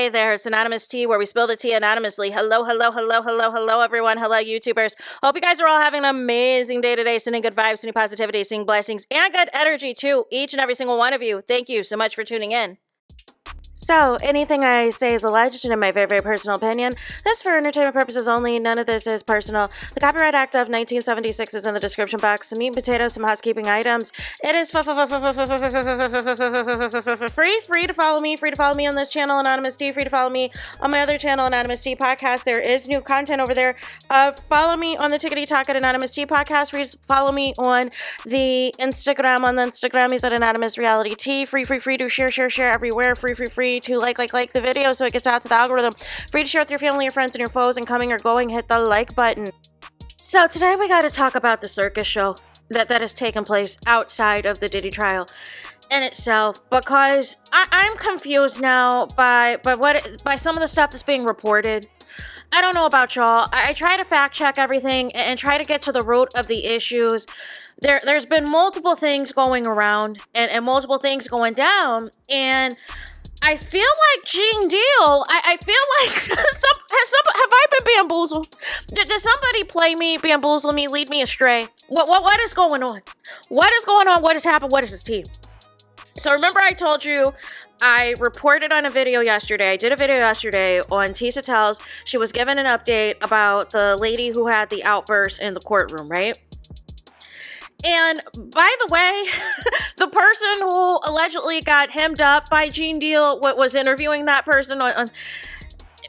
Hey there, it's Anonymous Tea, where we spill the tea anonymously. Hello, everyone. Hello, YouTubers. Hope you guys are all having an amazing day today, sending good vibes, sending positivity, sending blessings, and good energy to each and every single one of you. Thank you so much for tuning in. So, anything I say is alleged and in my very, very personal opinion. This is for entertainment purposes only. None of this is personal. The Copyright Act of 1976 is in the description box. Some meat and potatoes, some housekeeping items. It is free to follow me. Free to follow me on this channel, Anonymous Tea. Free to follow me on my other channel, Anonymous Tea Podcast. There is new content over there. Follow me on the Tickety Talk at Anonymous Tea Podcast. Free to follow me on the Instagram. On the Instagram, he's at Anonymous Reality Tea. Free to share everywhere. Free to like the video so it gets out to the algorithm. Free to share with your family, your friends, and your foes, and coming or going, hit the like button. So today we got to talk about the circus show that has taken place outside of the Diddy trial in itself, because I'm confused now by some of the stuff that's being reported. I don't know about y'all. I try to fact check everything and try to get to the root of the issues. There's been multiple things going around and multiple things going down, and I feel like Gene Deal. I feel like have I been bamboozled? Did somebody play me, bamboozle me, lead me astray? What is going on? What is going on? What has happened? What is this team? So remember I told you I reported on a video yesterday. I did a video yesterday on Tisa Tells. She was given an update about the lady who had the outburst in the courtroom, right? And by the way, the person who allegedly got hemmed up by Gene Deal was interviewing that person.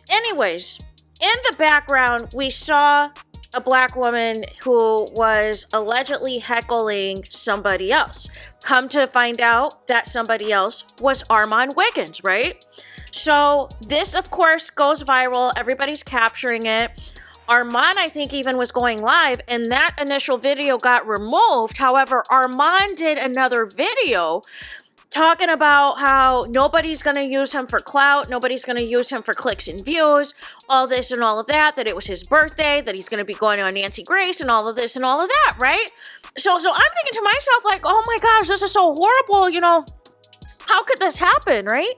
Anyways, in the background, we saw a black woman who was allegedly heckling somebody else. Come to find out that somebody else was Armand Wiggins, right? So this, of course, goes viral. Everybody's capturing it. Armand, I think, even was going live, and that initial video got removed. However, Armand did another video talking about how nobody's going to use him for clout, nobody's going to use him for clicks and views, all this and all of that, that it was his birthday, that he's going to be going on Nancy Grace and all of this and all of that, right? So I'm thinking to myself, like, oh my gosh, this is so horrible, you know, how could this happen, right?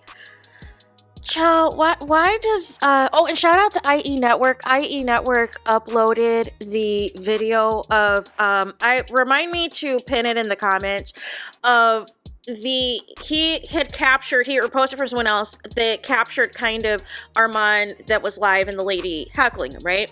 Child, why does, and shout out to IE Network. IE Network uploaded the video of, remind me to pin it in the comments, of he had posted for someone else that captured kind of Armand that was live and the lady heckling him, right?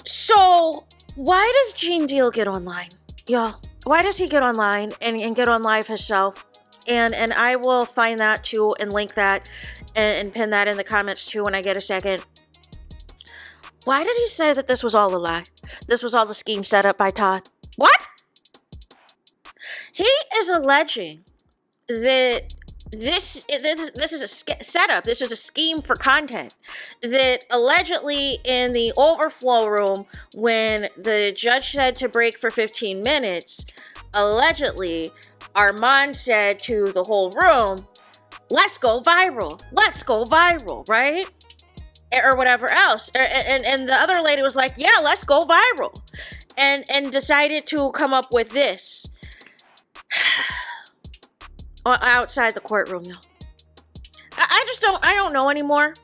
So, why does Gene Deal get online? Y'all, why does he get online and get on live himself? And I will find that too and link that and pin that in the comments too when I get a second. Why did he say that this was all a lie? This was all the scheme set up by Todd? What? He is alleging that this is a setup. This is a scheme for content. That allegedly in the overflow room, when the judge said to break for 15 minutes, allegedly Armand said to the whole room, let's go viral, right? Or whatever else. And the other lady was like, yeah, let's go viral. And decided to come up with this outside the courtroom, y'all. I don't know anymore.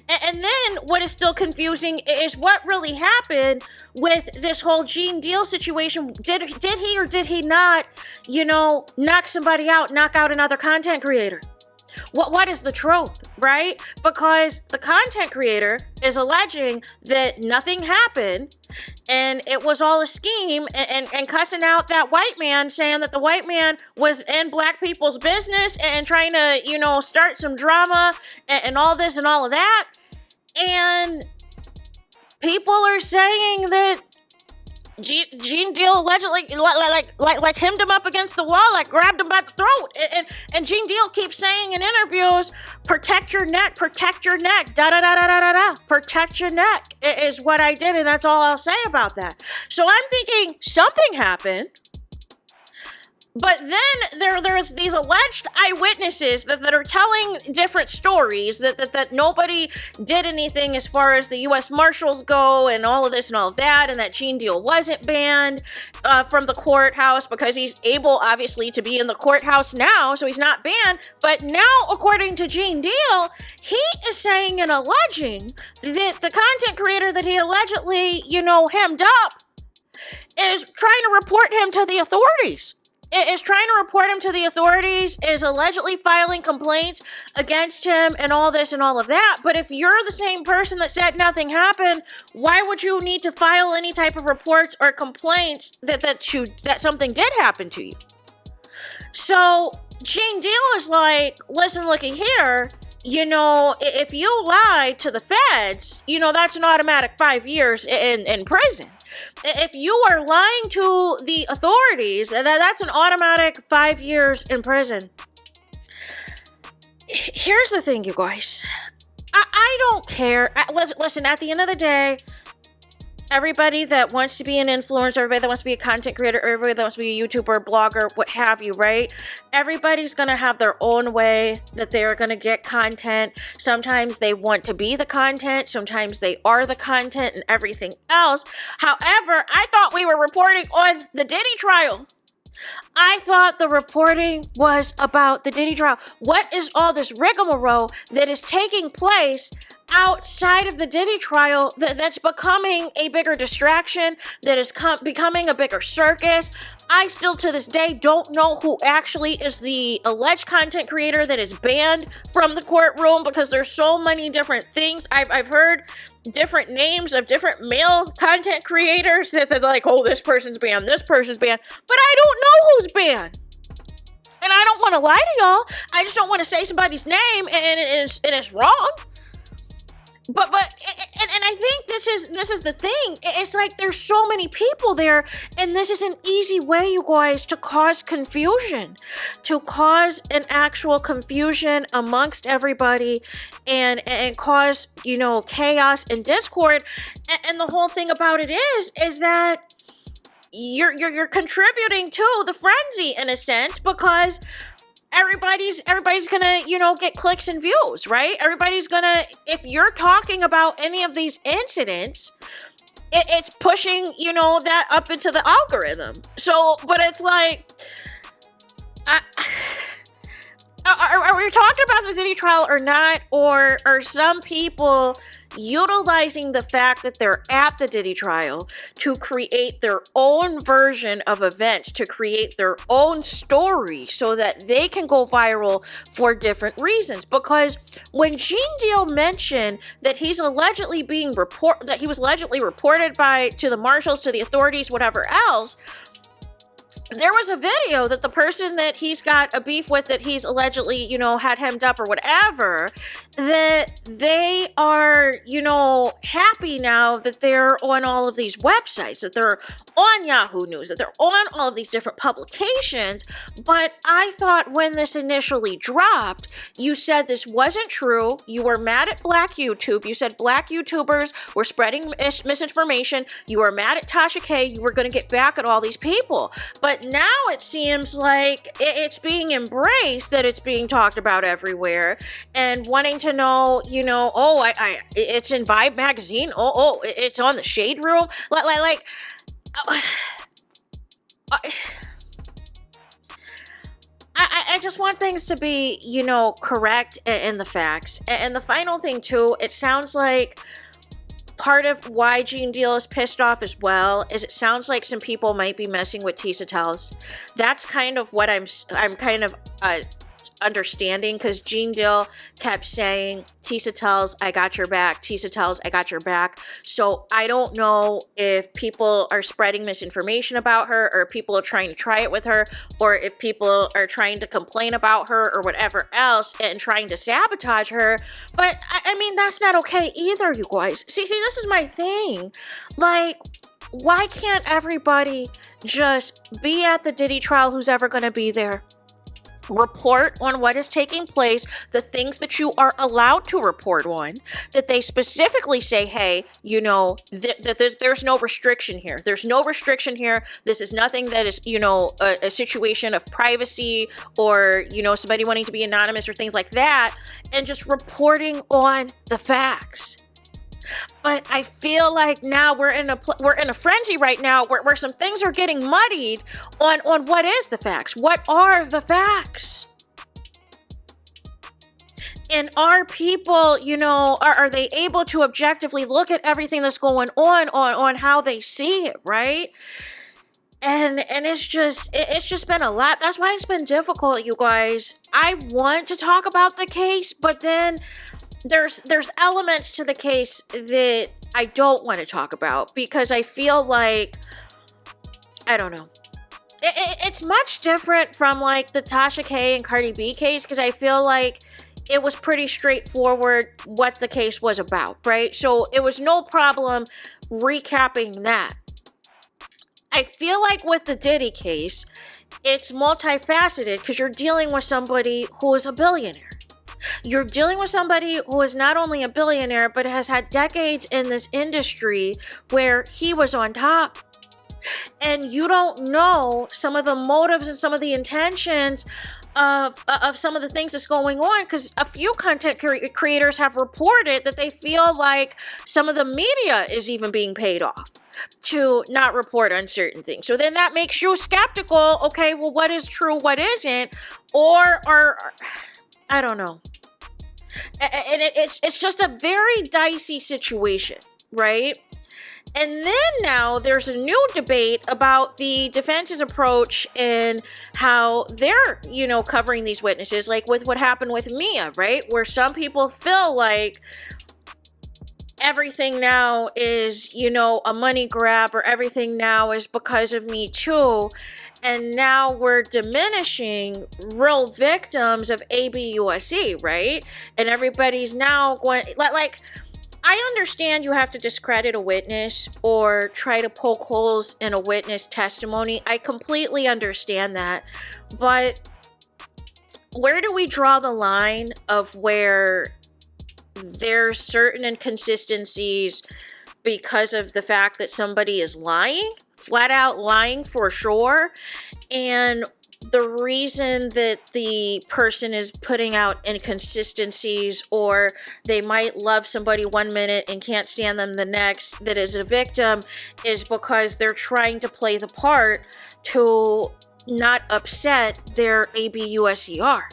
And then what is still confusing is what really happened with this whole Gene Deal situation. Did he or did he not, knock somebody out, knock out another content creator? What is the truth, right? Because the content creator is alleging that nothing happened and it was all a scheme and cussing out that white man, saying that the white man was in black people's business and trying to, start some drama and all this and all of that. And people are saying that Gene Deal allegedly like hemmed him up against the wall, like grabbed him by the throat, and Gene Deal keeps saying in interviews, protect your neck, protect your neck, protect your neck is what I did, and that's all I'll say about that. So I'm thinking something happened. But then there's these alleged eyewitnesses that are telling different stories that nobody did anything as far as the U.S. Marshals go and all of this and all of that, and that Gene Deal wasn't banned from the courthouse because he's able, obviously, to be in the courthouse now, so he's not banned. But now, according to Gene Deal, he is saying and alleging that the content creator that he allegedly, hemmed up is trying to report him to the authorities. Is trying to report him to the authorities, is allegedly filing complaints against him and all this and all of that. But if you're the same person that said nothing happened, why would you need to file any type of reports or complaints that something did happen to you? So Gene Deal is like, listen, looky here, if you lie to the feds, that's an automatic 5 years in prison. If you are lying to the authorities, that's an automatic 5 years in prison. Here's the thing, you guys. I don't care. Listen, at the end of the day, everybody that wants to be an influencer, everybody that wants to be a content creator, everybody that wants to be a YouTuber, blogger, what have you, right? Everybody's going to have their own way that they're going to get content. Sometimes they want to be the content. Sometimes they are the content and everything else. However, I thought we were reporting on the Diddy trial. I thought the reporting was about the Diddy trial. What is all this rigmarole that is taking place outside of the Diddy trial that's becoming a bigger distraction, that is becoming a bigger circus? I still to this day don't know who actually is the alleged content creator that is banned from the courtroom, because there's so many different things. I've heard different names of different male content creators that they're like, oh, this person's banned, this person's banned, but I don't know who's banned. And I don't want to lie to y'all. I just don't want to say somebody's name and it's wrong. But I think this is the thing. It's like there's so many people there, and this is an easy way, you guys, to cause confusion, to cause an actual confusion amongst everybody, and cause chaos and discord. And the whole thing about it is that you're contributing to the frenzy in a sense, because everybody's gonna get clicks and views, right? Everybody's gonna, if you're talking about any of these incidents, it's pushing that up into the algorithm. So, but it's like, are we talking about the Diddy trial or not? Or are some people utilizing the fact that they're at the Diddy trial to create their own version of events, to create their own story so that they can go viral for different reasons? Because when Gene Deal mentioned that he was allegedly reported to the marshals, to the authorities, whatever else, there was a video that the person that he's got a beef with, that he's allegedly, had hemmed up or whatever, that they are, happy now that they're on all of these websites, that they're on Yahoo News, that they're on all of these different publications. But I thought when this initially dropped, you said this wasn't true. You were mad at Black YouTube. You said Black YouTubers were spreading misinformation. You were mad at Tasha K. You were going to get back at all these people. But now it seems like it's being embraced, that it's being talked about everywhere, and wanting to know, it's in Vibe magazine. It's on the Shade Room. I just want things to be, correct in the facts. And the final thing too, it sounds like part of why Gene Deal is pissed off as well is it sounds like some people might be messing with Tisa Tells. That's kind of what I'm kind of understanding, because Gene Deal kept saying, Tisa Tells, I got your back. Tisa Tells, I got your back. So I don't know if people are spreading misinformation about her, or people are trying to try it with her, or if people are trying to complain about her or whatever else and trying to sabotage her. But I mean, that's not okay either, you guys. See, this is my thing. Like, why can't everybody just be at the Diddy trial who's ever going to be there? report on what is taking place, the things that you are allowed to report on, that they specifically say, hey, you know, there's no restriction here. There's no restriction here. This is nothing that is, you know, a situation of privacy or, you know, somebody wanting to be anonymous or things like that, and just reporting on the facts. But I feel like now we're in a frenzy right now where some things are getting muddied on what is the facts. What are the facts? And are people, you know, are they able to objectively look at everything that's going on how they see it, right? And it's just been a lot. That's why it's been difficult, you guys. I want to talk about the case, but then there's elements to the case that I don't want to talk about because I feel like, I don't know. It's much different from like the Tasha K and Cardi B case because I feel like it was pretty straightforward what the case was about, right? So it was no problem recapping that. I feel like with the Diddy case, it's multifaceted because you're dealing with somebody who is a billionaire. You're dealing with somebody who is not only a billionaire, but has had decades in this industry where he was on top. And you don't know some of the motives and some of the intentions of some of the things that's going on, because a few content creators have reported that they feel like some of the media is even being paid off to not report on certain things. So then that makes you skeptical. Okay, well, what is true, what isn't? Or I don't know. And it's just a very dicey situation, right? And then now there's a new debate about the defense's approach and how they're, you know, covering these witnesses, like with what happened with Mia, right? Where some people feel like everything now is, you know, a money grab, or everything now is because of Me Too. And now we're diminishing real victims of ABUSC, right? And everybody's now going, like, I understand you have to discredit a witness or try to poke holes in a witness testimony. I completely understand that. But where do we draw the line of where there's certain inconsistencies because of the fact that somebody is lying, flat out lying for sure, and the reason that the person is putting out inconsistencies, or they might love somebody 1 minute and can't stand them the next, that is a victim, is because they're trying to play the part to not upset their ABUSCR.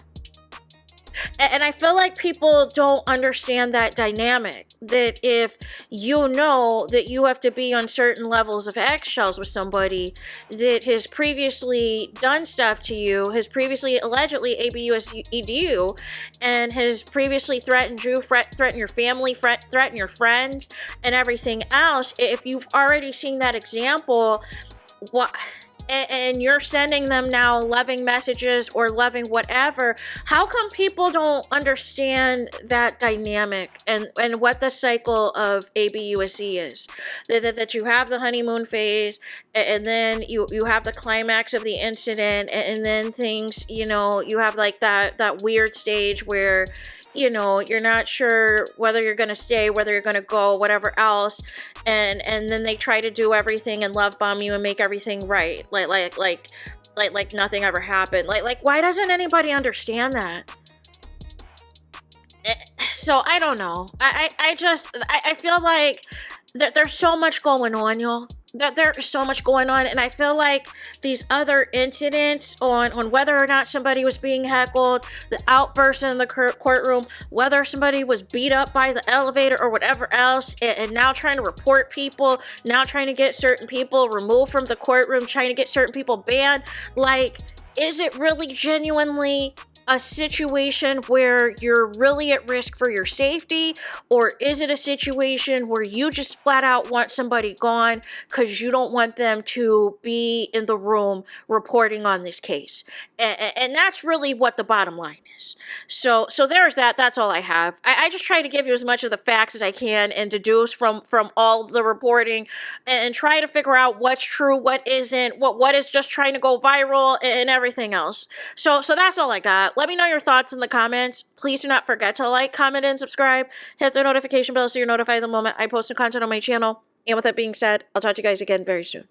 And I feel like people don't understand that dynamic, that if you know that you have to be on certain levels of eggshells with somebody that has previously done stuff to you, has previously allegedly ABUSC'd you, and has previously threatened you, threatened your family, threatened your friends, and everything else, if you've already seen that example, what... and you're sending them now loving messages or loving whatever, how come people don't understand that dynamic and what the cycle of ABUSC is? That you have the honeymoon phase, and then you have the climax of the incident, and then things, you know, you have like that weird stage where, you know, you're not sure whether you're going to stay, whether you're going to go, whatever else. And then they try to do everything and love bomb you and make everything right. Like nothing ever happened. Like why doesn't anybody understand that? So I don't know. I feel like there's so much going on, y'all. That there is so much going on, and I feel like these other incidents on whether or not somebody was being heckled, the outburst in the courtroom, whether somebody was beat up by the elevator or whatever else, and now trying to report people, now trying to get certain people removed from the courtroom, trying to get certain people banned. Like, is it really genuinely a situation where you're really at risk for your safety, or is it a situation where you just flat out want somebody gone because you don't want them to be in the room reporting on this case? And that's really what the bottom line is. So there's that. That's all I have. I just try to give you as much of the facts as I can and deduce from all the reporting, and try to figure out what's true, what isn't, what is just trying to go viral, and everything else. So that's all I got. Let me know your thoughts in the comments. Please do not forget to like, comment, and subscribe. Hit the notification bell so you're notified the moment I post new content on my channel. And with that being said, I'll talk to you guys again very soon.